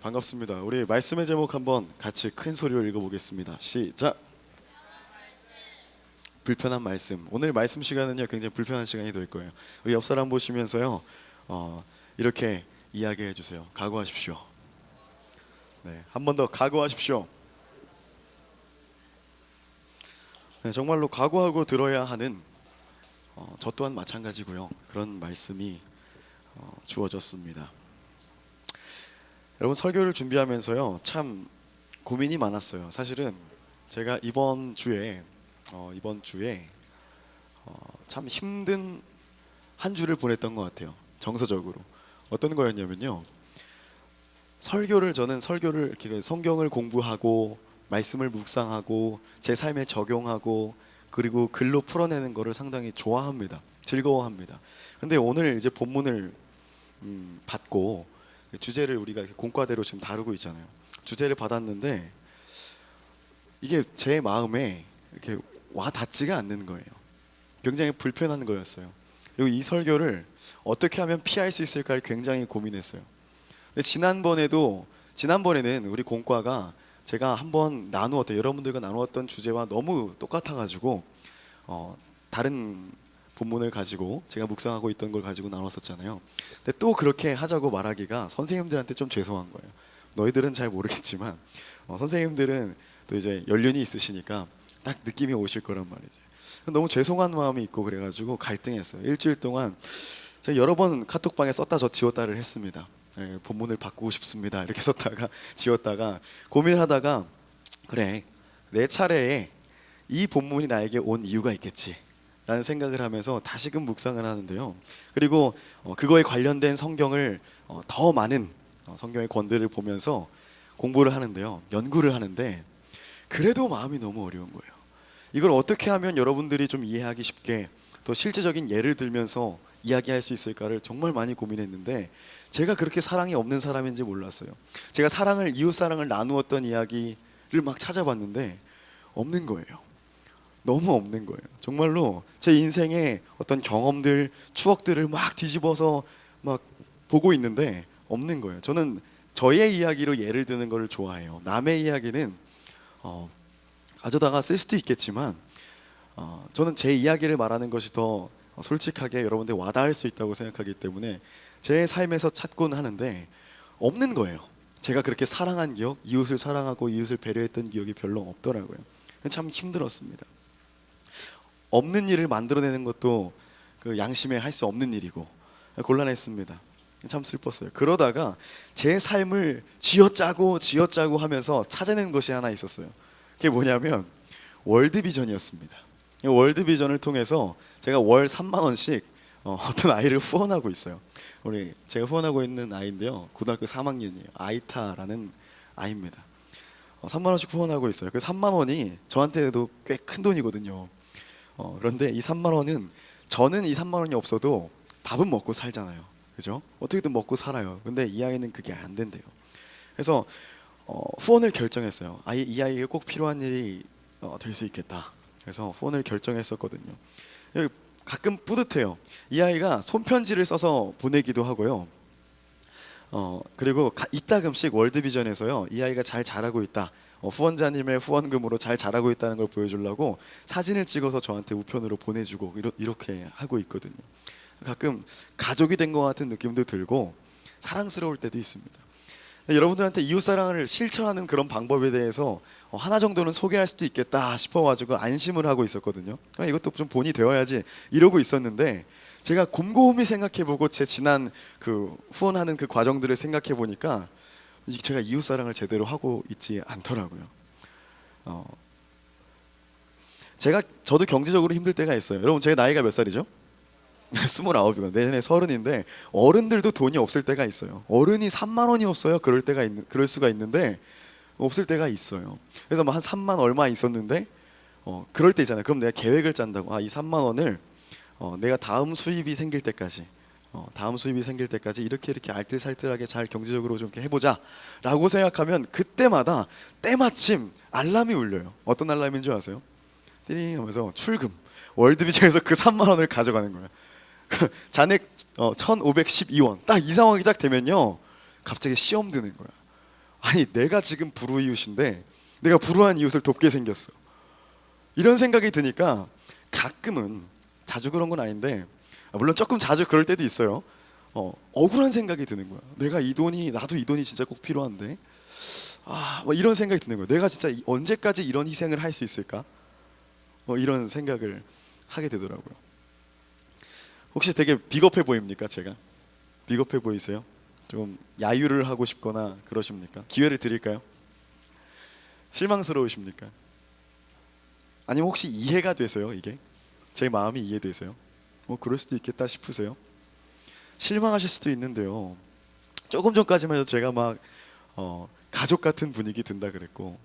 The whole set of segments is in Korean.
반갑습니다. 우리 말씀의 제목 한번 같이 큰 소리로 읽어보겠습니다. 시작. 불편한 말씀. 오늘 말씀 시간은요 굉장히 불편한 시간이 될 거예요. 우리 옆 사람 보시면서요 이렇게 이야기해 주세요. 각오하십시오. 네, 한 번 더 각오하십시오. 네, 정말로 각오하고 들어야 하는 저 또한 마찬가지고요. 그런 말씀이 주어졌습니다. 여러분, 설교를 준비하면서요 참 고민이 많았어요. 사실은 제가 이번 주에 참 힘든 한 주를 보냈던 것 같아요. 정서적으로 어떤 거였냐면요, 저는 설교를 이렇게 성경을 공부하고 말씀을 묵상하고 제 삶에 적용하고 그리고 글로 풀어내는 거를 상당히 좋아합니다. 즐거워합니다. 근데 오늘 이제 본문을 받고 주제를 우리가 이렇게 공과대로 지금 다루고 있잖아요. 주제를 받았는데 이게 제 마음에 이렇게 와 닿지가 않는 거예요. 굉장히 불편한 거였어요. 그리고 이 설교를 어떻게 하면 피할 수 있을까를 굉장히 고민했어요. 근데 지난번에는 우리 공과가 제가 한번 여러분들과 나누었던 주제와 너무 똑같아가지고 다른 본문을 가지고 제가 묵상하고 있던 걸 가지고 나눴었잖아요. 근데 또 그렇게 하자고 말하기가 선생님들한테 좀 죄송한 거예요. 너희들은 잘 모르겠지만 선생님들은 또 이제 연륜이 있으시니까 딱 느낌이 오실 거란 말이죠. 너무 죄송한 마음이 있고 그래가지고 갈등했어요. 일주일 동안 제가 여러 번 카톡방에 썼다 지웠다를 했습니다. 본문을 바꾸고 싶습니다 이렇게 썼다가 지웠다가 고민하다가 그래, 내 차례에 이 본문이 나에게 온 이유가 있겠지 라는 생각을 하면서 다시금 묵상을 하는데요. 그리고 그거에 관련된 성경을 더 많은 성경의 권들을 보면서 공부를 하는데요, 연구를 하는데 그래도 마음이 너무 어려운 거예요. 이걸 어떻게 하면 여러분들이 좀 이해하기 쉽게 또 실제적인 예를 들면서 이야기할 수 있을까를 정말 많이 고민했는데 제가 그렇게 사랑이 없는 사람인지 몰랐어요. 제가 이웃사랑을 나누었던 이야기를 막 찾아봤는데 없는 거예요. 너무 없는 거예요. 정말로 제 인생의 어떤 경험들, 추억들을 막 뒤집어서 막 보고 있는데 없는 거예요. 저는 저의 이야기로 예를 드는 걸 좋아해요. 남의 이야기는 가져다가 쓸 수도 있겠지만 저는 제 이야기를 말하는 것이 더 솔직하게 여러분들 와닿을 수 있다고 생각하기 때문에 제 삶에서 찾곤 하는데 없는 거예요. 제가 그렇게 사랑한 기억, 이웃을 사랑하고 이웃을 배려했던 기억이 별로 없더라고요. 참 힘들었습니다. 없는 일을 만들어내는 것도 그 양심에 할 수 없는 일이고 곤란했습니다. 참 슬펐어요. 그러다가 제 삶을 쥐어짜고 하면서 찾아낸 것이 하나 있었어요. 그게 뭐냐면 월드비전이었습니다. 월드비전을 통해서 제가 월 3만 원씩 어떤 아이를 후원하고 있어요. 제가 후원하고 있는 아이인데요, 고등학교 3학년이에요. 아이타라는 아이입니다. 3만 원씩 후원하고 있어요. 그 3만 원이 저한테도 꽤 큰 돈이거든요. 그런데 이 3만 원은 저는 이 3만 원이 없어도 밥은 먹고 살잖아요. 그죠? 어떻게든 먹고 살아요. 근데 이 아이는 그게 안 된대요. 그래서 후원을 결정했어요. 이 아이에게 꼭 필요한 일이 될 수 있겠다. 그래서 후원을 결정했었거든요. 가끔 뿌듯해요. 이 아이가 손편지를 써서 보내기도 하고요. 그리고 이따금씩 월드비전에서요, 이 아이가 잘 자라고 있다, 후원자님의 후원금으로 잘 자라고 있다는 걸 보여주려고 사진을 찍어서 저한테 우편으로 보내주고 이렇게 하고 있거든요. 가끔 가족이 된 것 같은 느낌도 들고 사랑스러울 때도 있습니다. 여러분들한테 이웃사랑을 실천하는 그런 방법에 대해서 하나 정도는 소개할 수도 있겠다 싶어가지고 안심을 하고 있었거든요. 이것도 좀 본이 되어야지 이러고 있었는데 제가 곰곰이 생각해보고 제 지난 그 후원하는 그 과정들을 생각해보니까 제가 이웃사랑을 제대로 하고 있지 않더라고요. 저도 경제적으로 힘들 때가 있어요. 여러분, 제 나이가 몇 살이죠? 29이고 내년에 30인데 어른들도 돈이 없을 때가 있어요. 어른이 3만 원이 없어요. 그럴 수가 있는데 없을 때가 있어요. 그래서 뭐 한 3만 얼마 있었는데 그럴 때 있잖아요. 그럼 내가 계획을 짠다고. 이 3만 원을 내가 다음 수입이 생길 때까지 이렇게 알뜰살뜰하게 잘 경제적으로 좀 이렇게 해보자 라고 생각하면 그때마다 때마침 알람이 울려요. 어떤 알람인 줄 아세요? 띠링 하면서 출금, 월드비전에서 그 3만 원을 가져가는 거예요. 잔액 1,512원. 딱 이 상황이 딱 되면요, 갑자기 시험 드는 거야. 아니 내가 지금 불우이웃인데 내가 불우한 이웃을 돕게 생겼어. 이런 생각이 드니까 가끔은, 자주 그런 건 아닌데 물론 조금 자주 그럴 때도 있어요. 억울한 생각이 드는 거야. 내가 이 돈이, 나도 이 돈이 진짜 꼭 필요한데 뭐 이런 생각이 드는 거야. 내가 진짜 언제까지 이런 희생을 할 수 있을까? 이런 생각을 하게 되더라고요. 혹시 되게 비겁해 보입니까? 제가 비겁해 보이세요? 좀 야유를 하고 싶거나 그러십니까? 기회를 드릴까요? 실망스러우십니까? 아니면 혹시 이해가 되세요? 이게 제 마음이 이해되세요? 뭐 그럴 수도 있겠다 싶으세요? 실망하실 수도 있는데요. 조금 전까지만 해도 제가 막 가족 같은 분위기 든다 그랬고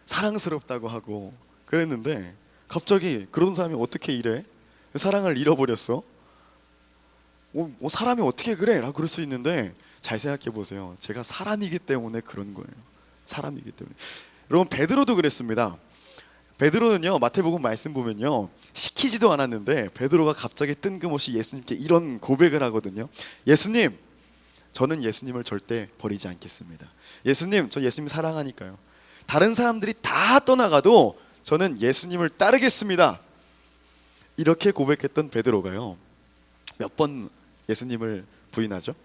사랑스럽다고 하고 그랬는데 갑자기 그런 사람이 어떻게 이래? 사랑을 잃어버렸어? 뭐 사람이 어떻게 그래? 라고 그럴 수 있는데 잘 생각해 보세요. 제가 사람이기 때문에 그런 거예요. 사람이기 때문에. 여러분 베드로도 그랬습니다. 베드로는요, 마태복음 말씀 보면요, 시키지도 않았는데 베드로가 갑자기 뜬금없이 예수님께 이런 고백을 하거든요. 예수님, 저는 예수님을 절대 버리지 않겠습니다. 예수님, 저 예수님 사랑하니까요. 다른 사람들이 다 떠나가도 저는 예수님을 따르겠습니다. 이렇게 고백했던 베드로가요, 몇 번 예수님을 부인하죠?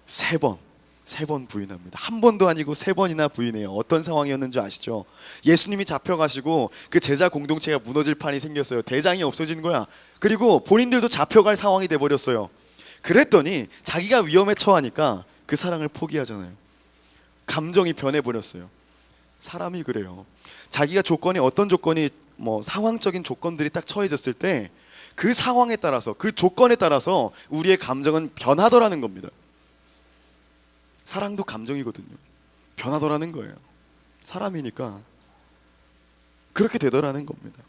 세 번 부인합니다. 한 번도 아니고 세 번이나 부인해요. 어떤 상황이었는지 아시죠? 예수님이 잡혀가시고 그 제자 공동체가 무너질 판이 생겼어요. 대장이 없어진 거야. 그리고 본인들도 잡혀갈 상황이 돼버렸어요. 그랬더니 자기가 위험에 처하니까 그 사랑을 포기하잖아요. 감정이 변해버렸어요. 사람이 그래요. 자기가 조건이, 어떤 조건이, 뭐 상황적인 조건들이 딱 처해졌을 때 그 상황에 따라서, 그 조건에 따라서 우리의 감정은 변하더라는 겁니다. 사랑도 감정이거든요. 변하더라는 거예요. 사람이니까 그렇게 되더라는 겁니다.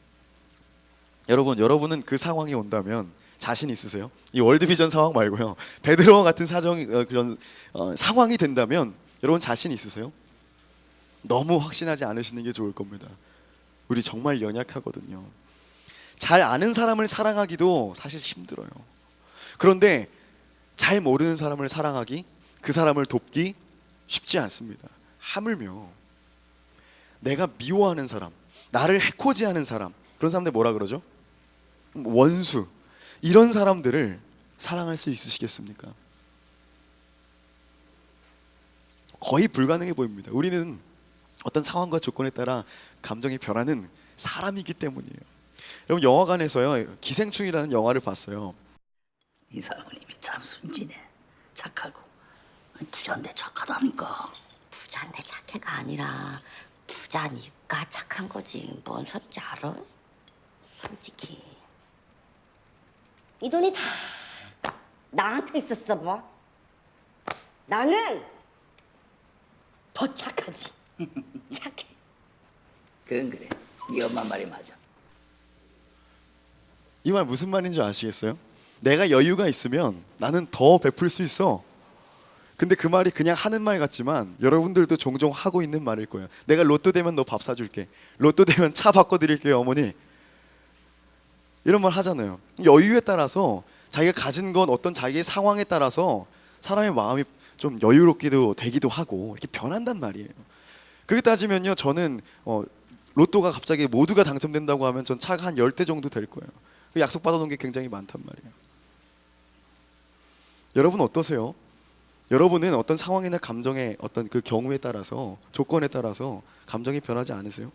여러분은 그 상황이 온다면 자신 있으세요? 이 월드비전 상황 말고요, 베드로와 같은 그런 상황이 된다면 여러분 자신 있으세요? 너무 확신하지 않으시는 게 좋을 겁니다. 우리 정말 연약하거든요. 잘 아는 사람을 사랑하기도 사실 힘들어요. 그런데 잘 모르는 사람을 사랑하기, 그 사람을 돕기 쉽지 않습니다. 하물며 내가 미워하는 사람, 나를 해코지하는 사람, 그런 사람들 뭐라 그러죠? 원수. 이런 사람들을 사랑할 수 있으시겠습니까? 거의 불가능해 보입니다. 우리는 어떤 상황과 조건에 따라 감정이 변하는 사람이기 때문이에요. 여러분 영화관에서요, 기생충이라는 영화를 봤어요. 이사모님이 참 순진해. 착하고. 부자인데 착하다니까. 부자인데 착해가 아니라 부자니까 착한 거지. 뭔 소리인지 알아? 솔직히 이 돈이 다 나한테 있었어 봐. 나는 더 착하지. 착해. 그건 그래. 네 엄마 말이 맞아. 이 말 무슨 말인지 아시겠어요? 내가 여유가 있으면 나는 더 베풀 수 있어. 근데 그 말이 그냥 하는 말 같지만 여러분들도 종종 하고 있는 말일 거예요. 내가 로또 되면 너 밥 사줄게. 로또 되면 차 바꿔드릴게요 어머니. 이런 말 하잖아요. 여유에 따라서, 자기가 가진 건 어떤 자기의 상황에 따라서 사람의 마음이 좀 여유롭기도 되기도 하고 이렇게 변한단 말이에요. 그렇게 따지면요, 저는 로또가 갑자기 모두가 당첨된다고 하면 전 차가 한 10대 정도 될 거예요. 그 약속 받아놓은 게 굉장히 많단 말이에요. 여러분 어떠세요? 여러분은 어떤 상황이나 감정의 어떤 그 경우에 따라서, 조건에 따라서 감정이 변하지 않으세요?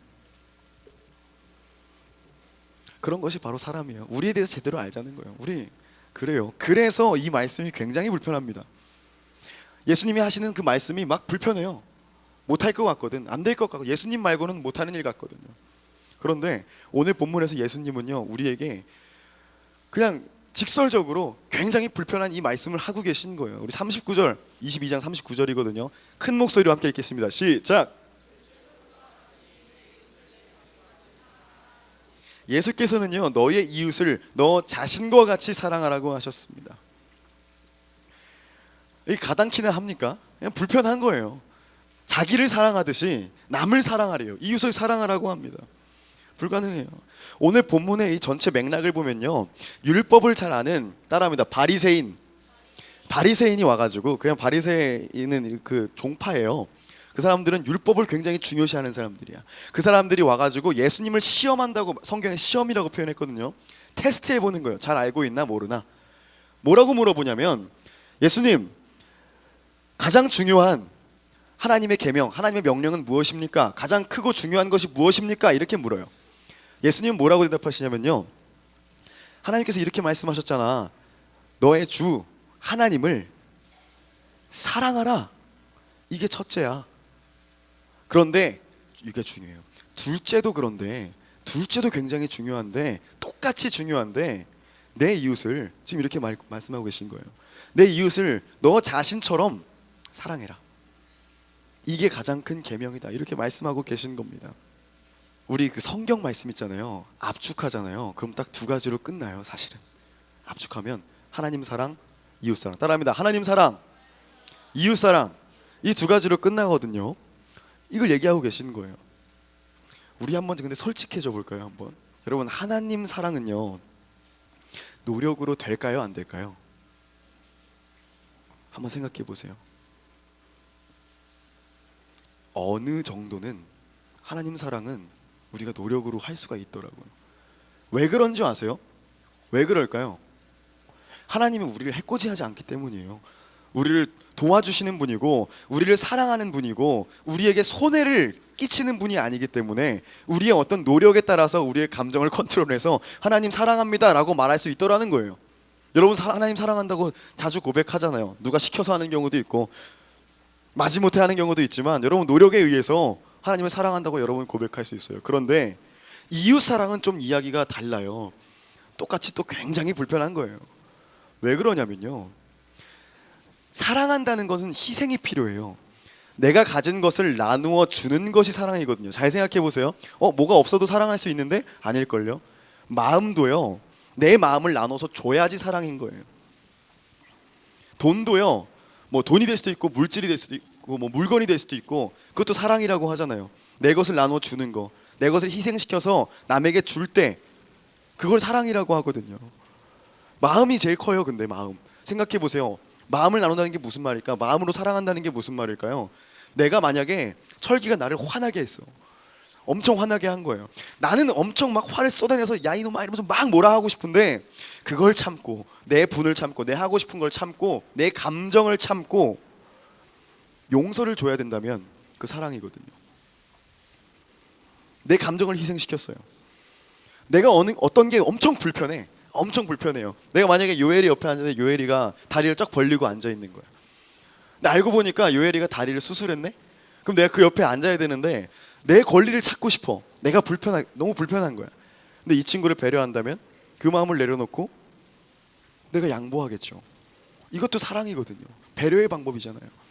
그런 것이 바로 사람이에요. 우리에 대해서 제대로 알자는 거예요. 우리 그래요. 그래서 이 말씀이 굉장히 불편합니다. 예수님이 하시는 그 말씀이 막 불편해요. 못할 것 같거든. 안 될 것 같고, 예수님 말고는 못하는 일 같거든요. 그런데 오늘 본문에서 예수님은요, 우리에게 그냥 직설적으로 굉장히 불편한 이 말씀을 하고 계신 거예요. 우리 39절, 22장 39절이거든요. 큰 목소리로 함께 읽겠습니다. 시작. 예수께서는요, 너의 이웃을 너 자신과 같이 사랑하라고 하셨습니다. 이 가당키나 합니까? 그냥 불편한 거예요. 자기를 사랑하듯이 남을 사랑하래요. 이웃을 사랑하라고 합니다. 불가능해요. 오늘 본문의 이 전체 맥락을 보면요, 율법을 잘 아는, 따라합니다, 바리새인이 와가지고, 그냥 바리새인은 그 종파예요. 그 사람들은 율법을 굉장히 중요시하는 사람들이야. 그 사람들이 와가지고 예수님을 시험한다고, 성경에 시험이라고 표현했거든요. 테스트해 보는 거예요. 잘 알고 있나 모르나. 뭐라고 물어보냐면, 예수님, 가장 중요한 하나님의 계명, 하나님의 명령은 무엇입니까? 가장 크고 중요한 것이 무엇입니까? 이렇게 물어요. 예수님은 뭐라고 대답하시냐면요, 하나님께서 이렇게 말씀하셨잖아. 너의 주 하나님을 사랑하라. 이게 첫째야. 그런데 이게 중요해요. 둘째도 그런데, 둘째도 굉장히 중요한데, 똑같이 중요한데, 내 이웃을 지금 이렇게 말씀하고 계신 거예요. 내 이웃을 너 자신처럼 사랑해라. 이게 가장 큰 계명이다. 이렇게 말씀하고 계신 겁니다. 우리 그 성경 말씀 있잖아요. 압축하잖아요. 그럼 딱 두 가지로 끝나요. 사실은 압축하면 하나님 사랑, 이웃 사랑. 따라합니다. 하나님 사랑, 이웃 사랑. 이 두 가지로 끝나거든요. 이걸 얘기하고 계시는 거예요. 우리 한번 근데 솔직해져 볼까요? 한번. 여러분, 하나님 사랑은요, 노력으로 될까요? 안 될까요? 한번 생각해 보세요. 어느 정도는 하나님 사랑은 우리가 노력으로 할 수가 있더라고요. 왜 그런지 아세요? 왜 그럴까요? 하나님은 우리를 해코지하지 않기 때문이에요. 우리를 도와주시는 분이고, 우리를 사랑하는 분이고, 우리에게 손해를 끼치는 분이 아니기 때문에 우리의 어떤 노력에 따라서 우리의 감정을 컨트롤해서 하나님 사랑합니다 라고 말할 수 있더라는 거예요. 여러분, 하나님 사랑한다고 자주 고백하잖아요. 누가 시켜서 하는 경우도 있고 마지못해 하는 경우도 있지만, 여러분, 노력에 의해서 하나님을 사랑한다고 여러분 고백할 수 있어요. 그런데 이웃 사랑은 좀 이야기가 달라요. 똑같이 또 굉장히 불편한 거예요. 왜 그러냐면요, 사랑한다는 것은 희생이 필요해요. 내가 가진 것을 나누어 주는 것이 사랑이거든요. 잘 생각해 보세요. 뭐가 없어도 사랑할 수 있는데? 아닐걸요. 마음도요, 내 마음을 나눠서 줘야지 사랑인 거예요. 돈도요, 뭐 돈이 될 수도 있고 물질이 될 수도 있고 뭐 물건이 될 수도 있고, 그것도 사랑이라고 하잖아요. 내 것을 나눠 주는 거, 내 것을 희생시켜서 남에게 줄 때, 그걸 사랑이라고 하거든요. 마음이 제일 커요. 근데 마음 생각해 보세요. 마음을 나눈다는 게 무슨 말일까? 마음으로 사랑한다는 게 무슨 말일까요? 내가 만약에 철기가 나를 화나게 했어. 엄청 화나게 한 거예요. 나는 엄청 막 화를 쏟아내서 야 이놈아 이러면서 막 뭐라 하고 싶은데, 그걸 참고, 내 분을 참고, 내 하고 싶은 걸 참고, 내 감정을 참고 용서를 줘야 된다면 그 사랑이거든요. 내 감정을 희생시켰어요. 내가 어떤 게 엄청 불편해. 엄청 불편해요. 내가 만약에 요엘이 옆에 앉았는데 요엘이가 다리를 쫙 벌리고 앉아 있는 거야. 근데 알고 보니까 요엘이가 다리를 수술했네? 그럼 내가 그 옆에 앉아야 되는데 내 권리를 찾고 싶어. 내가 너무 불편한 거야. 근데 이 친구를 배려한다면 그 마음을 내려놓고 내가 양보하겠죠. 이것도 사랑이거든요. 배려의 방법이잖아요.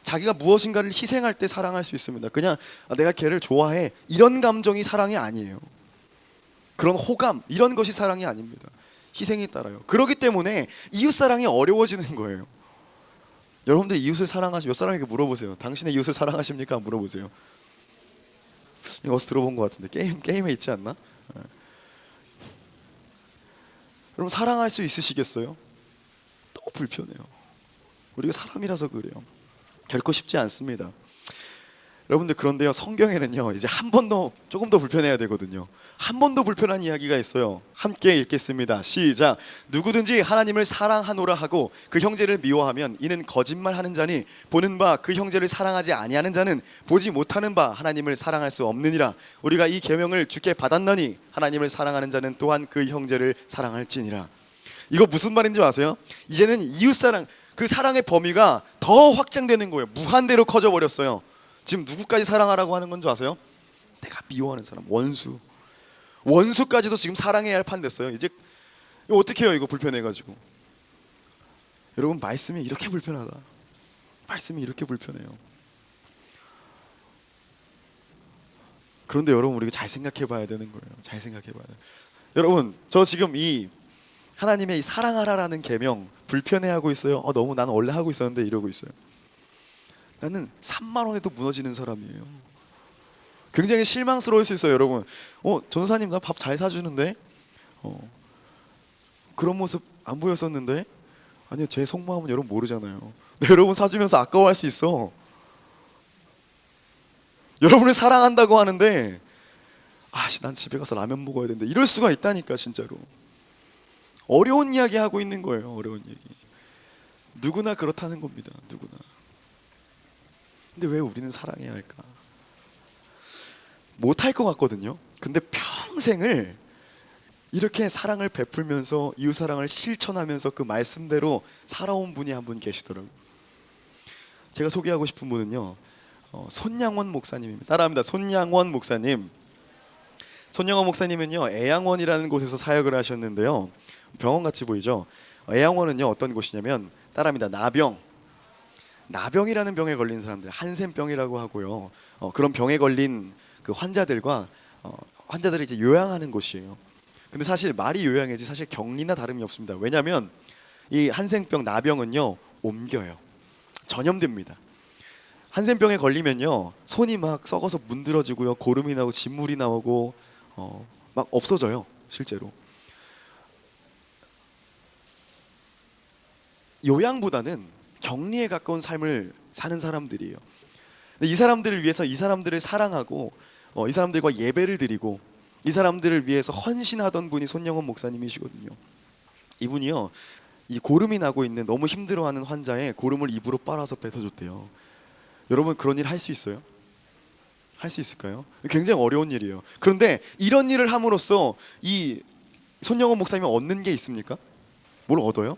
자기가 무엇인가를 희생할 때 사랑할 수 있습니다. 그냥 내가 걔를 좋아해, 이런 감정이 사랑이 아니에요. 그런 호감, 이런 것이 사랑이 아닙니다. 희생이 따라요. 그렇기 때문에 이웃사랑이 어려워지는 거예요. 여러분들 이웃을 사랑하시면, 몇 사람에게 물어보세요. 당신의 이웃을 사랑하십니까? 물어보세요. 이거 어디서 들어본 것 같은데, 게임에 있지 않나? 여러분, 사랑할 수 있으시겠어요? 너무 불편해요. 우리가 사람이라서 그래요. 결코 쉽지 않습니다. 여러분들, 그런데요, 성경에는요, 이제 한 번 더, 조금 더 불편해야 되거든요. 한 번 더 불편한 이야기가 있어요. 함께 읽겠습니다. 시작. 누구든지 하나님을 사랑하노라 하고 그 형제를 미워하면 이는 거짓말하는 자니, 보는 바 그 형제를 사랑하지 아니하는 자는 보지 못하는 바 하나님을 사랑할 수 없느니라. 우리가 이 계명을 주께 받았나니 하나님을 사랑하는 자는 또한 그 형제를 사랑할지니라. 이거 무슨 말인지 아세요? 이제는 이웃사랑, 그 사랑의 범위가 더 확장되는 거예요. 무한대로 커져 버렸어요. 지금 누구까지 사랑하라고 하는 건지 아세요? 내가 미워하는 사람, 원수까지도 지금 사랑해야 할 판 됐어요. 이제 이거 어떻게 해요? 이거 불편해가지고. 여러분, 말씀이 이렇게 불편하다. 말씀이 이렇게 불편해요. 그런데 여러분, 우리가 잘 생각해 봐야 되는 거예요. 잘 생각해 봐야 돼요. 여러분, 저 지금 이 하나님의 이 사랑하라라는 계명 불편해하고 있어요. 너무 나는 원래 하고 있었는데 이러고 있어요. 나는 3만 원에도 무너지는 사람이에요. 굉장히 실망스러울 수 있어요. 여러분, 전사님 나 밥 잘 사주는데 그런 모습 안 보였었는데. 아니요, 제 속마음은 여러분 모르잖아요. 근데 여러분 사주면서 아까워할 수 있어. 여러분을 사랑한다고 하는데 아씨 난 집에 가서 라면 먹어야 되는데 이럴 수가 있다니까 진짜로. 어려운 이야기 하고 있는 거예요. 어려운 얘기. 누구나 그렇다는 겁니다. 누구나. 근데 왜 우리는 사랑해야 할까? 못할 것 같거든요. 근데 평생을 이렇게 사랑을 베풀면서 이웃사랑을 실천하면서 그 말씀대로 살아온 분이 한 분 계시더라고요. 제가 소개하고 싶은 분은요, 손양원 목사님입니다. 따라합니다. 손양원 목사님. 손양원 목사님은요, 애양원이라는 곳에서 사역을 하셨는데요. 병원같이 보이죠? 애양원은요 어떤 곳이냐면 따라합니다. 나병이라는 병에 걸린 사람들, 한센병이라고 하고요. 그런 병에 걸린 그 환자들과 환자들을 이제 요양하는 곳이에요. 근데 사실 말이 요양이지 사실 격리나 다름이 없습니다. 왜냐하면 이 한센병, 나병은요 옮겨요. 전염됩니다. 한센병에 걸리면요 손이 막 썩어서 문드러지고요, 고름이 나고 진물이 나오고 막 없어져요. 실제로 요양보다는 격리에 가까운 삶을 사는 사람들이에요. 근데 이 사람들을 위해서 이 사람들을 사랑하고 이 사람들과 예배를 드리고 이 사람들을 위해서 헌신하던 분이 손영원 목사님이시거든요. 이분이요 이 고름이 나고 있는 너무 힘들어하는 환자의 고름을 입으로 빨아서 뱉어줬대요. 여러분 그런 일 할 수 있어요? 할 수 있을까요? 굉장히 어려운 일이에요. 그런데 이런 일을 함으로써 이 손영원 목사님이 얻는 게 있습니까? 뭘 얻어요?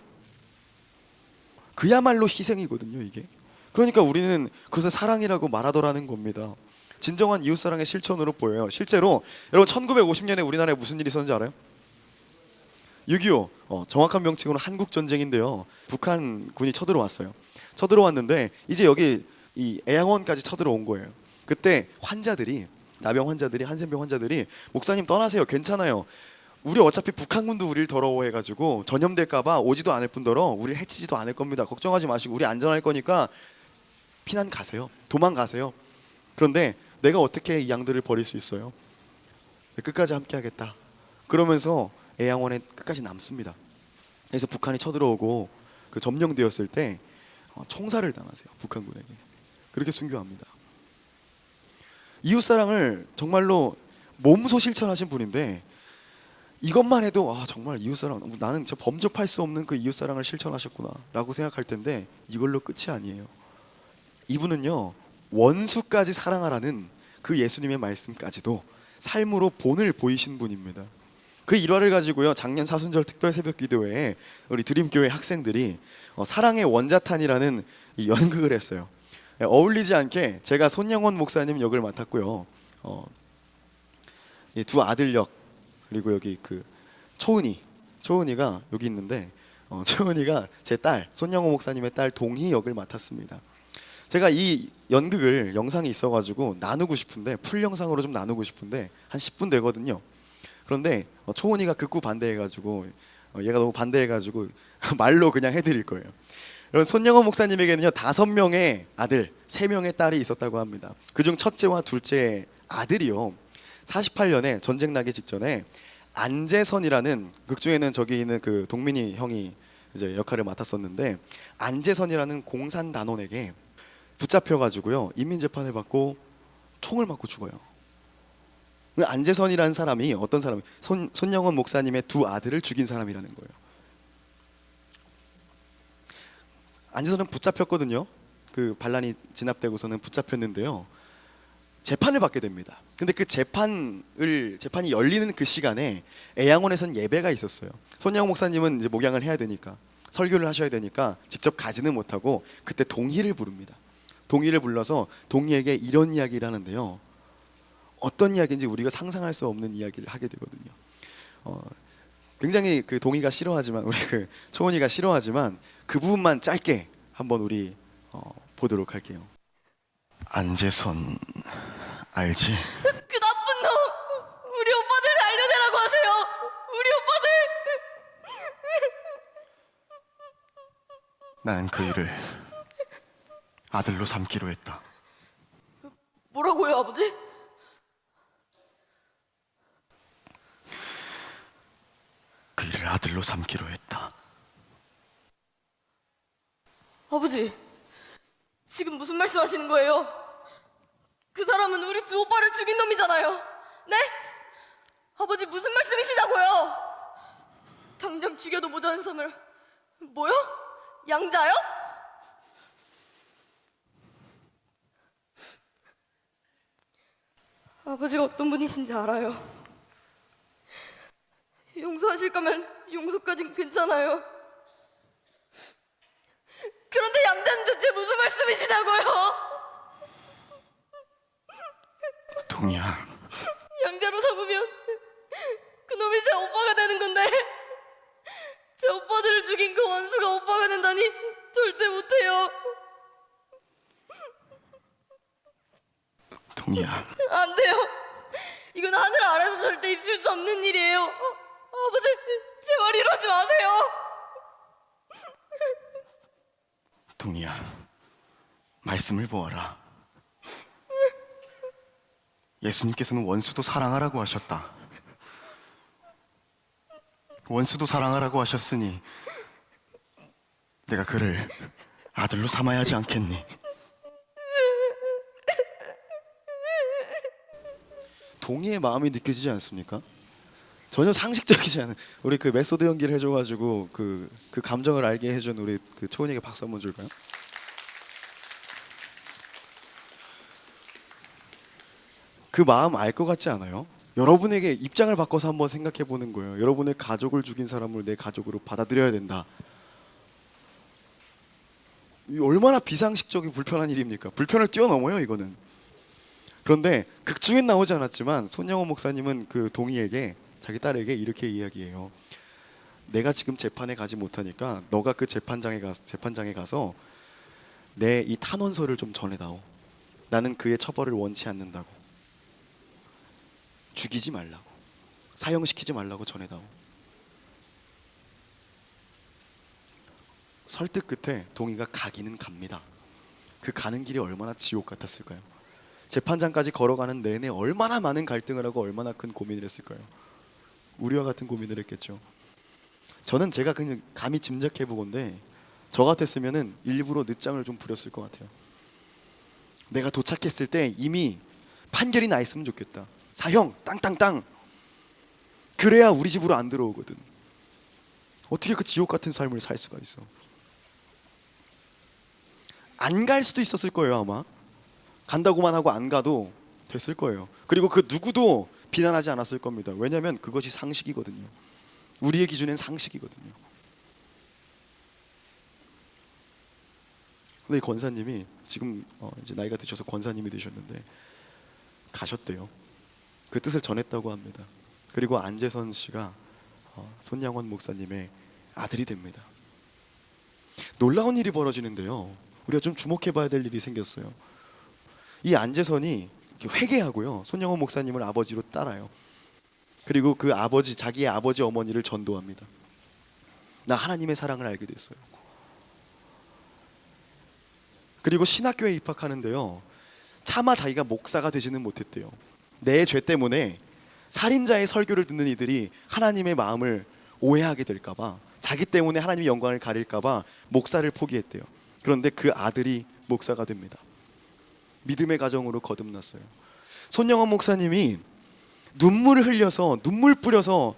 그야말로 희생이거든요 이게. 그러니까 우리는 그것을 사랑이라고 말하더라는 겁니다. 진정한 이웃사랑의 실천으로 보여요. 실제로 여러분 1950년에 우리나라에 무슨 일이 있었는지 알아요? 6.25 정확한 명칭으로 한국전쟁인데요. 북한군이 쳐들어왔어요. 쳐들어왔는데 이제 여기 이 애양원까지 쳐들어온 거예요. 그때 환자들이 나병 환자들이 한센병 환자들이 목사님 떠나세요. 괜찮아요. 우리 어차피 북한군도 우리를 더러워해가지고 전염될까봐 오지도 않을 뿐더러 우리를 해치지도 않을 겁니다. 걱정하지 마시고 우리 안전할 거니까 피난 가세요. 도망가세요. 그런데 내가 어떻게 이 양들을 버릴 수 있어요? 끝까지 함께하겠다. 그러면서 애양원에 끝까지 남습니다. 그래서 북한이 쳐들어오고 그 점령되었을 때 총살을 당하세요. 북한군에게. 그렇게 순교합니다. 이웃사랑을 정말로 몸소 실천하신 분인데 이것만 해도 정말 이웃사랑 나는 저 범접할 수 없는 그 이웃사랑을 실천하셨구나 라고 생각할 텐데 이걸로 끝이 아니에요. 이분은요 원수까지 사랑하라는 그 예수님의 말씀까지도 삶으로 본을 보이신 분입니다. 그 일화를 가지고요 작년 사순절 특별 새벽 기도회에 우리 드림교회 학생들이 사랑의 원자탄이라는 이 연극을 했어요. 어울리지 않게 제가 손양원 목사님 역을 맡았고요. 이 두 아들 역 그리고 여기 그 초은이가 여기 있는데 초은이가 제 딸 손양원 목사님의 딸 동희 역을 맡았습니다. 제가 이 연극을 영상이 있어가지고 나누고 싶은데 풀 영상으로 좀 나누고 싶은데 한 10분 되거든요. 그런데 초은이가 극구 반대해가지고 얘가 너무 반대해가지고 말로 그냥 해드릴 거예요. 손영원 목사님에게는요 5명의 아들 3명의 딸이 있었다고 합니다. 그중 첫째와 둘째 아들이요 48년에 전쟁 나기 직전에 안재선이라는 극중에는 저기 있는 그 동민이 형이 이제 역할을 맡았었는데 안재선이라는 공산 단원에게 붙잡혀가지고요 인민재판을 받고 총을 맞고 죽어요. 안재선이라는 사람이 어떤 사람이 손영원 목사님의 두 아들을 죽인 사람이라는 거예요. 안재선은 붙잡혔거든요. 그 반란이 진압되고서는 붙잡혔는데요. 재판을 받게 됩니다. 근데 그 재판이 열리는 그 시간에 애양원에선 예배가 있었어요. 손양원 목사님은 이제 목양을 해야 되니까 설교를 하셔야 되니까 직접 가지는 못하고 그때 동희를 부릅니다. 동희를 불러서 동희에게 이런 이야기를 하는데요. 어떤 이야기인지 우리가 상상할 수 없는 이야기를 하게 되거든요. 굉장히 그 동희가 싫어하지만 우리 그 초원이가 싫어하지만 그 부분만 짧게 한번 우리 보도록 할게요. 안재선 알지? 그 나쁜 놈! 우리 오빠들 살려내라고 하세요! 우리 오빠들! 난 그 일을 아들로 삼기로 했다. 뭐라고요, 아버지? 그 일을 아들로 삼기로 했다. 아버지, 지금 무슨 말씀 하시는 거예요? 그 사람 사람은 우리 두 오빠를 죽인 놈이잖아요. 네? 아버지 무슨 말씀이시냐고요? 당장 죽여도 못하는 섬을 뭐요? 양자요? 아버지가 어떤 분이신지 알아요. 용서하실 거면 용서까진 괜찮아요. 그런데 양자는 대체 무슨 말씀이시냐고요? 동희야, 양자로 잡으면 그놈이 제 오빠가 되는 건데 제 오빠들을 죽인 그 원수가 오빠가 된다니 절대 못해요. 동희야. 안 돼요. 이건 하늘 아래서 절대 있을 수 없는 일이에요. 아버지 제발 이러지 마세요. 동희야, 말씀을 보아라. 예수님께서는 원수도 사랑하라고 하셨다. 원수도 사랑하라고 하셨으니 내가 그를 아들로 삼아야 하지 않겠니? 동의의 마음이 느껴지지 않습니까? 전혀 상식적이지 않은 우리 그 메소드 연기를 해줘가지고 그 감정을 알게 해준 우리 그 초은이에게 박수 한번 줄까요? 그 마음 알 것 같지 않아요? 여러분에게 입장을 바꿔서 한번 생각해 보는 거예요. 여러분의 가족을 죽인 사람을 내 가족으로 받아들여야 된다. 이 얼마나 비상식적인 불편한 일입니까? 불편을 뛰어넘어요, 이거는. 그런데 극 중엔 나오지 않았지만 손영원 목사님은 그 동희에게 자기 딸에게 이렇게 이야기해요. 내가 지금 재판에 가지 못하니까 너가 그 재판장에 가서 내 이 탄원서를 좀 전해다오. 나는 그의 처벌을 원치 않는다고. 죽이지 말라고, 사형시키지 말라고 전해다오. 설득 끝에 동희가 가기는 갑니다. 그 가는 길이 얼마나 지옥 같았을까요? 재판장까지 걸어가는 내내 얼마나 많은 갈등을 하고 얼마나 큰 고민을 했을까요? 우리와 같은 고민을 했겠죠. 저는 제가 그냥 감히 짐작해 보건데 저 같았으면은 일부러 늦잠을 좀 부렸을 것 같아요. 내가 도착했을 때 이미 판결이 나 있으면 좋겠다. 사형 땅땅땅. 그래야 우리 집으로 안 들어오거든. 어떻게 그 지옥 같은 삶을 살 수가 있어? 안 갈 수도 있었을 거예요. 아마 간다고만 하고 안 가도 됐을 거예요. 그리고 그 누구도 비난하지 않았을 겁니다. 왜냐하면 그것이 상식이거든요. 우리의 기준엔 상식이거든요. 근데 이 권사님이 지금 이제 나이가 드셔서 권사님이 되셨는데 가셨대요. 그 뜻을 전했다고 합니다. 그리고 안재선 씨가 손양원 목사님의 아들이 됩니다. 놀라운 일이 벌어지는데요. 우리가 좀 주목해봐야 될 일이 생겼어요. 이 안재선이 회개하고요. 손양원 목사님을 아버지로 따라요. 그리고 그 아버지, 자기의 아버지 어머니를 전도합니다. 나 하나님의 사랑을 알게 됐어요. 그리고 신학교에 입학하는데요. 차마 자기가 목사가 되지는 못했대요. 내 죄 때문에 살인자의 설교를 듣는 이들이 하나님의 마음을 오해하게 될까봐, 자기 때문에 하나님의 영광을 가릴까봐 목사를 포기했대요. 그런데 그 아들이 목사가 됩니다. 믿음의 가정으로 거듭났어요. 손영원 목사님이 눈물을 흘려서, 눈물 뿌려서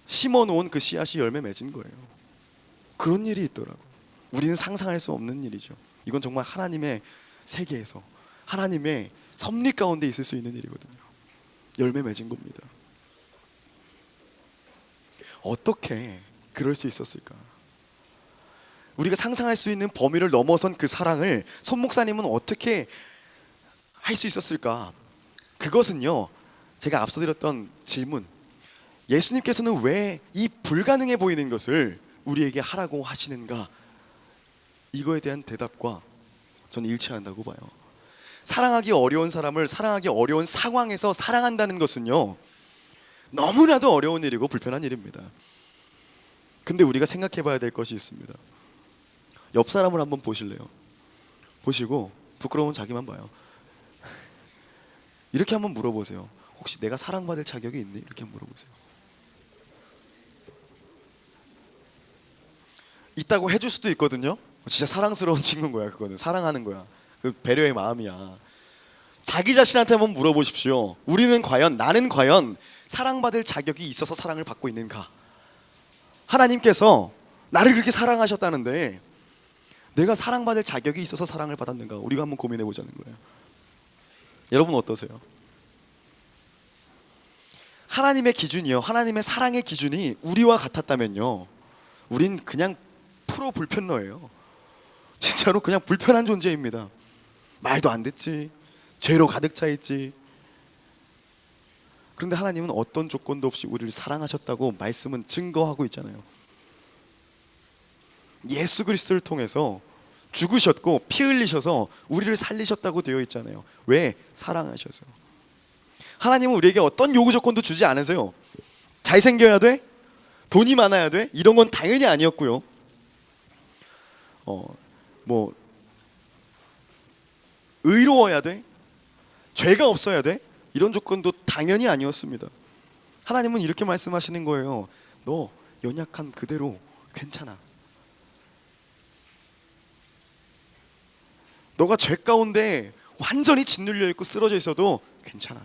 심어놓은 그 씨앗이 열매 맺은 거예요. 그런 일이 있더라고요. 우리는 상상할 수 없는 일이죠. 이건 정말 하나님의 세계에서, 하나님의 섭리 가운데 있을 수 있는 일이거든요. 열매 맺은 겁니다. 어떻게 그럴 수 있었을까? 우리가 상상할 수 있는 범위를 넘어선 그 사랑을 손 목사님은 어떻게 할 수 있었을까? 그것은요, 제가 앞서 드렸던 질문, 예수님께서는 왜 이 불가능해 보이는 것을 우리에게 하라고 하시는가? 이거에 대한 대답과 저는 일치한다고 봐요. 사랑하기 어려운 사람을 사랑하기 어려운 상황에서 사랑한다는 것은요, 너무나도 어려운 일이고 불편한 일입니다. 근데 우리가 생각해 봐야 될 것이 있습니다. 옆 사람을 한번 보실래요? 보시고 부끄러우면 자기만 봐요. 이렇게 한번 물어보세요. 혹시 내가 사랑받을 자격이 있니? 이렇게 한번 물어보세요. 있다고 해줄 수도 있거든요. 진짜 사랑스러운 친구인 거야. 그거는 사랑하는 거야. 그 배려의 마음이야. 자기 자신한테 한번 물어보십시오. 나는 과연 사랑받을 자격이 있어서 사랑을 받고 있는가? 하나님께서 나를 그렇게 사랑하셨다는데 내가 사랑받을 자격이 있어서 사랑을 받았는가? 우리가 한번 고민해 보자는 거예요. 여러분 어떠세요? 하나님의 기준이요, 하나님의 사랑의 기준이 우리와 같았다면요, 우린 그냥 프로 불편러예요. 진짜로 그냥 불편한 존재입니다. 말도 안 듣지, 죄로 가득 차 있지. 그런데 하나님은 어떤 조건도 없이 우리를 사랑하셨다고 말씀은 증거하고 있잖아요. 예수 그리스도를 통해서 죽으셨고 피 흘리셔서 우리를 살리셨다고 되어 있잖아요. 왜? 사랑하셔서. 하나님은 우리에게 어떤 요구 조건도 주지 않으세요. 잘생겨야 돼? 돈이 많아야 돼? 이런 건 당연히 아니었고요. 의로워야 돼? 죄가 없어야 돼? 이런 조건도 당연히 아니었습니다. 하나님은 이렇게 말씀하시는 거예요. 너 연약한 그대로 괜찮아. 너가 죄 가운데 완전히 짓눌려 있고 쓰러져 있어도 괜찮아.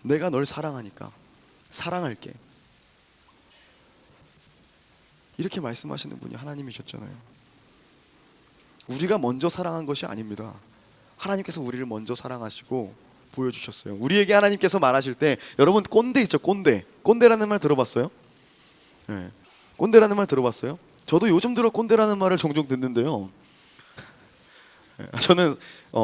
내가 널 사랑하니까 사랑할게. 이렇게 말씀하시는 분이 하나님이셨잖아요. 우리가 먼저 사랑한 것이 아닙니다. 하나님께서 우리를 먼저 사랑하시고 보여주셨어요. 우리에게 하나님께서 말하실 때, 여러분 꼰대 있죠? 꼰대라는 말 들어봤어요? 네. 꼰대라는 말 들어봤어요? 저도 요즘 들어 꼰대라는 말을 종종 듣는데요. 저는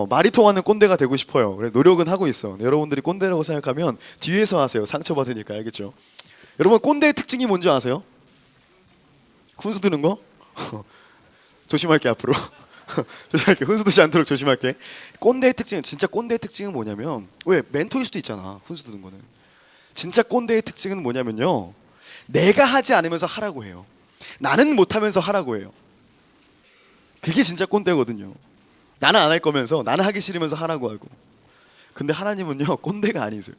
말이 통하는 꼰대가 되고 싶어요. 그래서 노력은 하고 있어. 여러분들이 꼰대라고 생각하면 뒤에서 하세요. 상처받으니까. 알겠죠? 여러분 꼰대의 특징이 뭔지 아세요? 훈수 드는 거? 조심할게 앞으로. 조심할게. 훈수 드지 않도록 조심할게. 꼰대의 특징은, 진짜 꼰대의 특징은 뭐냐면, 왜? 멘토일 수도 있잖아, 훈수 드는 거는. 진짜 꼰대의 특징은 뭐냐면요, 내가 하지 않으면서 하라고 해요. 나는 못하면서 하라고 해요. 그게 진짜 꼰대거든요. 나는 안 할 거면서, 나는 하기 싫으면서 하라고 하고. 근데 하나님은요, 꼰대가 아니세요.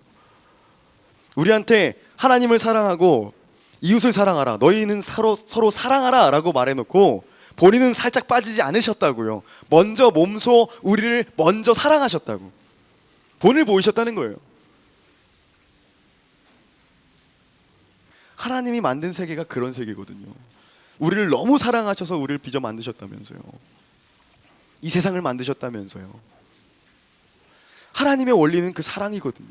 우리한테 하나님을 사랑하고 이웃을 사랑하라, 너희는 서로 사랑하라 라고 말해놓고 본인은 살짝 빠지지 않으셨다고요. 먼저 몸소 우리를 먼저 사랑하셨다고, 본을 보이셨다는 거예요. 하나님이 만든 세계가 그런 세계거든요. 우리를 너무 사랑하셔서 우리를 빚어 만드셨다면서요. 이 세상을 만드셨다면서요. 하나님의 원리는 그 사랑이거든요.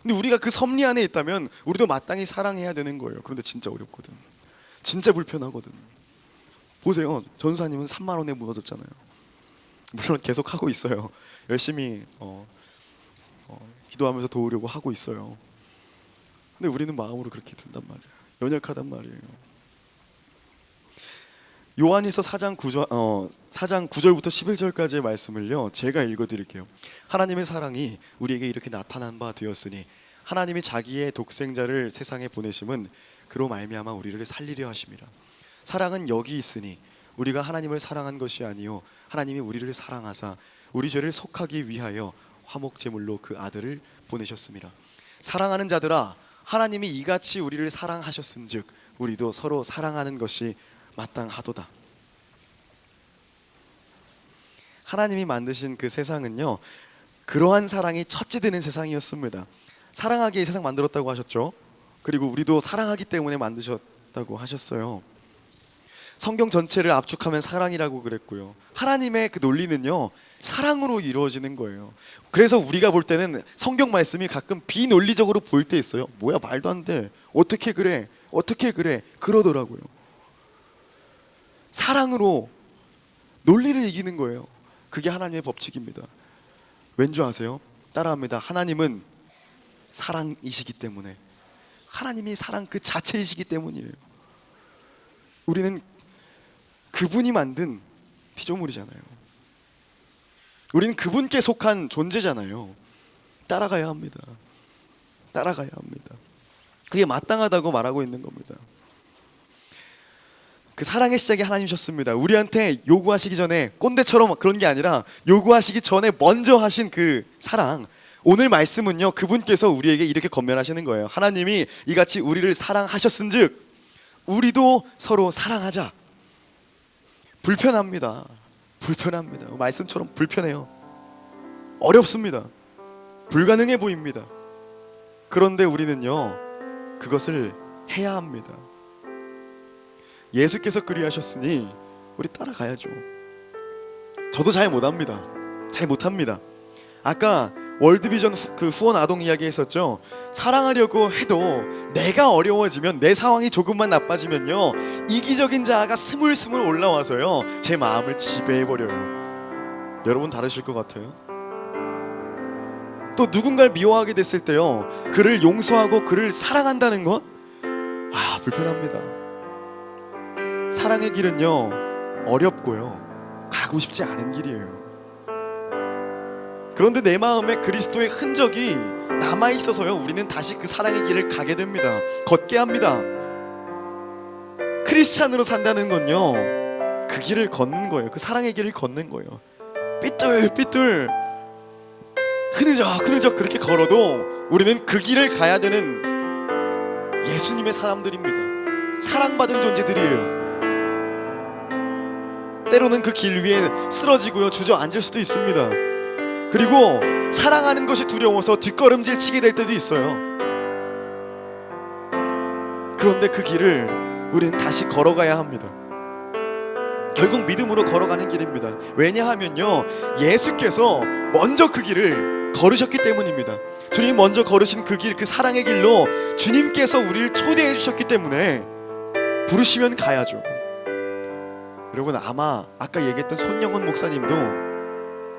근데 우리가 그 섭리 안에 있다면 우리도 마땅히 사랑해야 되는 거예요. 그런데 진짜 어렵거든. 진짜 불편하거든. 보세요. 전사님은 3만 원에 무너졌잖아요. 물론 계속 하고 있어요. 열심히 기도하면서 도우려고 하고 있어요. 근데 우리는 마음으로 그렇게 든단 말이에요. 연약하단 말이에요. 요한일서 4장 9절부터 11절까지의 말씀을요, 제가 읽어드릴게요. 하나님의 사랑이 우리에게 이렇게 나타난 바 되었으니 하나님이 자기의 독생자를 세상에 보내심은 그로 말미암아 우리를 살리려 하심이라. 사랑은 여기 있으니 우리가 하나님을 사랑한 것이 아니요 하나님이 우리를 사랑하사 우리 죄를 속하기 위하여 화목제물로 그 아들을 보내셨습니다. 사랑하는 자들아, 하나님이 이같이 우리를 사랑하셨은즉 우리도 서로 사랑하는 것이 마땅하도다. 하나님이 만드신 그 세상은요, 그러한 사랑이 첫째되는 세상이었습니다. 사랑하기에 이 세상 만들었다고 하셨죠. 그리고 우리도 사랑하기 때문에 만드셨다고 하셨어요. 성경 전체를 압축하면 사랑이라고 그랬고요. 하나님의 그 논리는요, 사랑으로 이루어지는 거예요. 그래서 우리가 볼 때는 성경 말씀이 가끔 비논리적으로 보일 때 있어요. 뭐야, 말도 안 돼, 어떻게 그래, 어떻게 그래, 그러더라고요. 사랑으로 논리를 이기는 거예요. 그게 하나님의 법칙입니다. 왠지 아세요? 따라합니다. 하나님은 사랑이시기 때문에, 하나님이 사랑 그 자체이시기 때문이에요. 우리는 그분이 만든 피조물이잖아요. 우리는 그분께 속한 존재잖아요. 따라가야 합니다. 따라가야 합니다. 그게 마땅하다고 말하고 있는 겁니다. 그 사랑의 시작이 하나님이셨습니다. 우리한테 요구하시기 전에, 꼰대처럼 그런 게 아니라 요구하시기 전에 먼저 하신 그 사랑, 오늘 말씀은요, 그분께서 우리에게 이렇게 권면하시는 거예요. 하나님이 이같이 우리를 사랑하셨은즉 우리도 서로 사랑하자. 불편합니다. 불편합니다. 말씀처럼 불편해요. 어렵습니다. 불가능해 보입니다. 그런데 우리는요, 그것을 해야 합니다. 예수께서 그리하셨으니 우리 따라가야죠. 저도 잘 못합니다. 잘 못합니다. 아까 월드비전 그 후원 아동 이야기 했었죠. 사랑하려고 해도 내가 어려워지면, 내 상황이 조금만 나빠지면요, 이기적인 자아가 스물스물 올라와서요, 제 마음을 지배해버려요. 여러분 다르실 것 같아요. 또 누군가를 미워하게 됐을 때요, 그를 용서하고 그를 사랑한다는 것, 불편합니다. 사랑의 길은요, 어렵고요, 가고 싶지 않은 길이에요. 그런데 내 마음에 그리스도의 흔적이 남아있어서요, 우리는 다시 그 사랑의 길을 가게 됩니다. 걷게 합니다. 크리스찬으로 산다는 건요, 그 길을 걷는 거예요. 그 사랑의 길을 걷는 거예요. 삐뚤삐뚤 흐느적 그렇게 걸어도 우리는 그 길을 가야 되는 예수님의 사람들입니다. 사랑받은 존재들이에요. 때로는 그 길 위에 쓰러지고요, 주저앉을 수도 있습니다. 그리고 사랑하는 것이 두려워서 뒷걸음질 치게 될 때도 있어요. 그런데 그 길을 우리는 다시 걸어가야 합니다. 결국 믿음으로 걸어가는 길입니다. 왜냐하면요, 예수께서 먼저 그 길을 걸으셨기 때문입니다. 주님 먼저 걸으신 그 길, 그 사랑의 길로 주님께서 우리를 초대해 주셨기 때문에 부르시면 가야죠. 여러분, 아마 아까 얘기했던 손영원 목사님도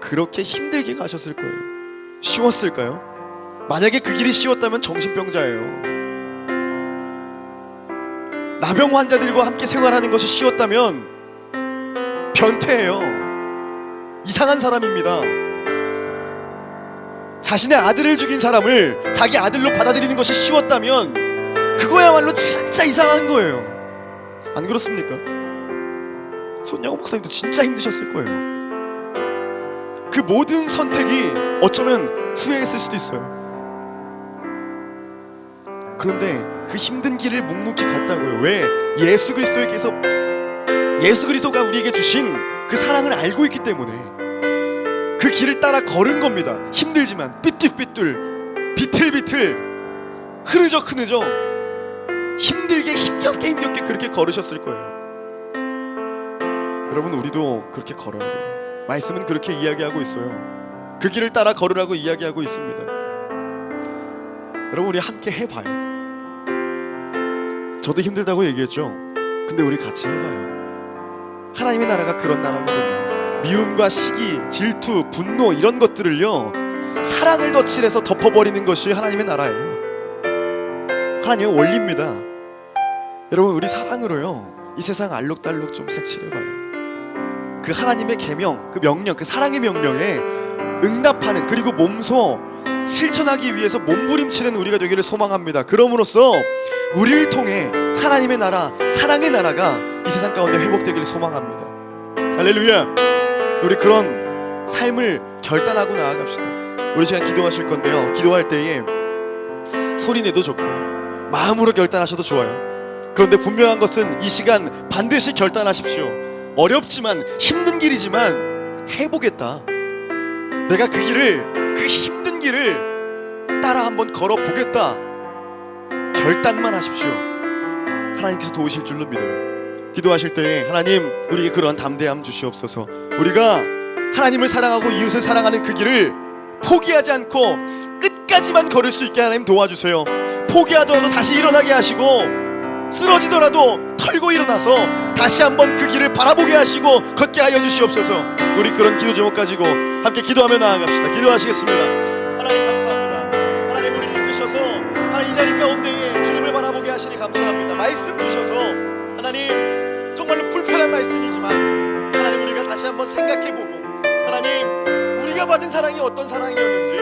그렇게 힘들게 가셨을 거예요. 쉬웠을까요? 만약에 그 길이 쉬웠다면 정신병자예요. 나병 환자들과 함께 생활하는 것이 쉬웠다면 변태예요. 이상한 사람입니다. 자신의 아들을 죽인 사람을 자기 아들로 받아들이는 것이 쉬웠다면 그거야말로 진짜 이상한 거예요. 안 그렇습니까? 손영호 목사님도 진짜 힘드셨을 거예요. 그 모든 선택이 어쩌면 후회했을 수도 있어요. 그런데 그 힘든 길을 묵묵히 갔다고요. 왜? 예수 그리스도가 우리에게 주신 그 사랑을 알고 있기 때문에 그 길을 따라 걸은 겁니다. 힘들지만 삐뚤삐뚤 비틀비틀 흐느적 힘들게 힘겹게 그렇게 걸으셨을 거예요. 여러분, 우리도 그렇게 걸어야 돼요. 말씀은 그렇게 이야기하고 있어요. 그 길을 따라 걸으라고 이야기하고 있습니다. 여러분, 우리 함께 해봐요. 저도 힘들다고 얘기했죠. 근데 우리 같이 해봐요. 하나님의 나라가 그런 나라거든요. 미움과 시기, 질투, 분노 이런 것들을요, 사랑을 덧칠해서 덮어버리는 것이 하나님의 나라예요. 하나님의 원리입니다. 여러분, 우리 사랑으로요, 이 세상 알록달록 좀 색칠해봐요. 그 하나님의 계명, 그 명령, 그 사랑의 명령에 응답하는, 그리고 몸소 실천하기 위해서 몸부림치는 우리가 되기를 소망합니다. 그럼으로써 우리를 통해 하나님의 나라, 사랑의 나라가 이 세상 가운데 회복되기를 소망합니다. 할렐루야. 우리 그런 삶을 결단하고 나아갑시다. 우리 시간 기도하실 건데요, 기도할 때에 소리내도 좋고 마음으로 결단하셔도 좋아요. 그런데 분명한 것은 이 시간 반드시 결단하십시오. 어렵지만 힘든 길이지만 해보겠다. 내가 그 길을, 그 힘든 길을 따라 한번 걸어보겠다. 결단만 하십시오. 하나님께서 도우실 줄로 믿어요. 기도하실 때 하나님, 우리에게 그러한 담대함 주시옵소서. 우리가 하나님을 사랑하고 이웃을 사랑하는 그 길을 포기하지 않고 끝까지만 걸을 수 있게 하나님 도와주세요. 포기하더라도 다시 일어나게 하시고, 쓰러지더라도 털고 일어나서 다시 한번 그 길을 바라보게 하시고 걷게 하여 주시옵소서. 우리 그런 기도 제목 가지고 함께 기도하며 나아갑시다. 기도하시겠습니다. 하나님 감사합니다. 하나님, 우리를 이끄셔서 하나님 이 자리 가운데에 주님을 바라보게 하시니 감사합니다. 말씀 주셔서 하나님, 정말로 불편한 말씀이지만 하나님, 우리가 다시 한번 생각해보고, 하나님, 우리가 받은 사랑이 어떤 사랑이었는지,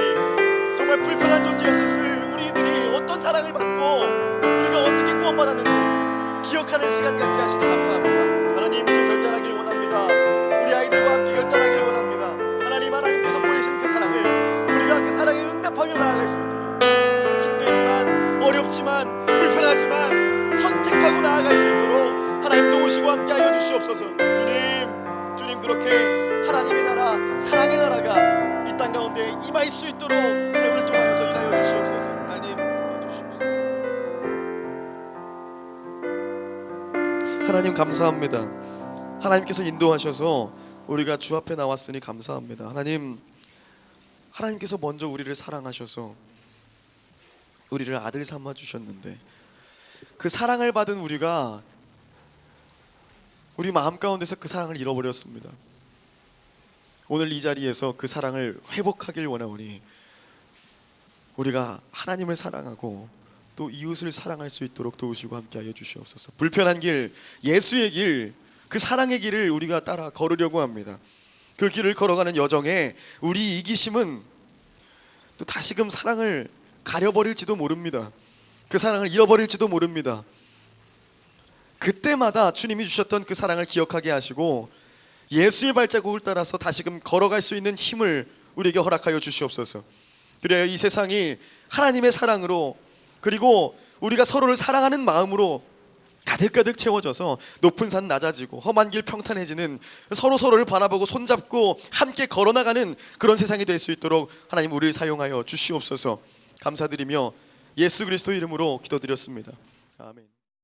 정말 불편한 존재였을 우리들이 어떤 사랑을 받고 우리가 어떻게 구원받았는지 기억하는 시간 갖게 하시니 감사합니다. 하나님, 이제 결단하길 원합니다. 우리 아이들과 함께 결단하길 원합니다. 하나님, 하나님께서 보이신 그 사랑을 우리가 그 사랑에 응답하며 나아갈 수 있도록, 힘들지만 어렵지만 불편하지만 선택하고 나아갈 수 있도록 하나님 도우시고 함께 하여 주시옵소서. 주님 그렇게 하나님의 나라, 사랑의 나라가 이 땅 가운데 살아갈 수 있도록 우리를 통하여서 일하여 주시옵소서. 하나님 도와주시옵소서. 하나님 감사합니다. 하나님께서 인도하셔서 우리가 주 앞에 나왔으니 감사합니다. 하나님께서 먼저 우리를 사랑하셔서 우리를 아들 삼아 주셨는데 그 사랑을 받은 우리가 우리 마음 가운데서 그 사랑을 잃어버렸습니다. 오늘 이 자리에서 그 사랑을 회복하길 원하오니 우리가 하나님을 사랑하고 또 이웃을 사랑할 수 있도록 도우시고 함께하여 주시옵소서. 불편한 길, 예수의 길, 그 사랑의 길을 우리가 따라 걸으려고 합니다. 그 길을 걸어가는 여정에 우리 이기심은 또 다시금 사랑을 가려버릴지도 모릅니다. 그 사랑을 잃어버릴지도 모릅니다. 그때마다 주님이 주셨던 그 사랑을 기억하게 하시고 예수의 발자국을 따라서 다시금 걸어갈 수 있는 힘을 우리에게 허락하여 주시옵소서. 그래야 이 세상이 하나님의 사랑으로 그리고 우리가 서로를 사랑하는 마음으로 가득가득 채워져서 높은 산 낮아지고 험한 길 평탄해지는 서로를 바라보고 손잡고 함께 걸어나가는 그런 세상이 될 수 있도록 하나님 우리를 사용하여 주시옵소서. 감사드리며 예수 그리스도 이름으로 기도드렸습니다. 아멘.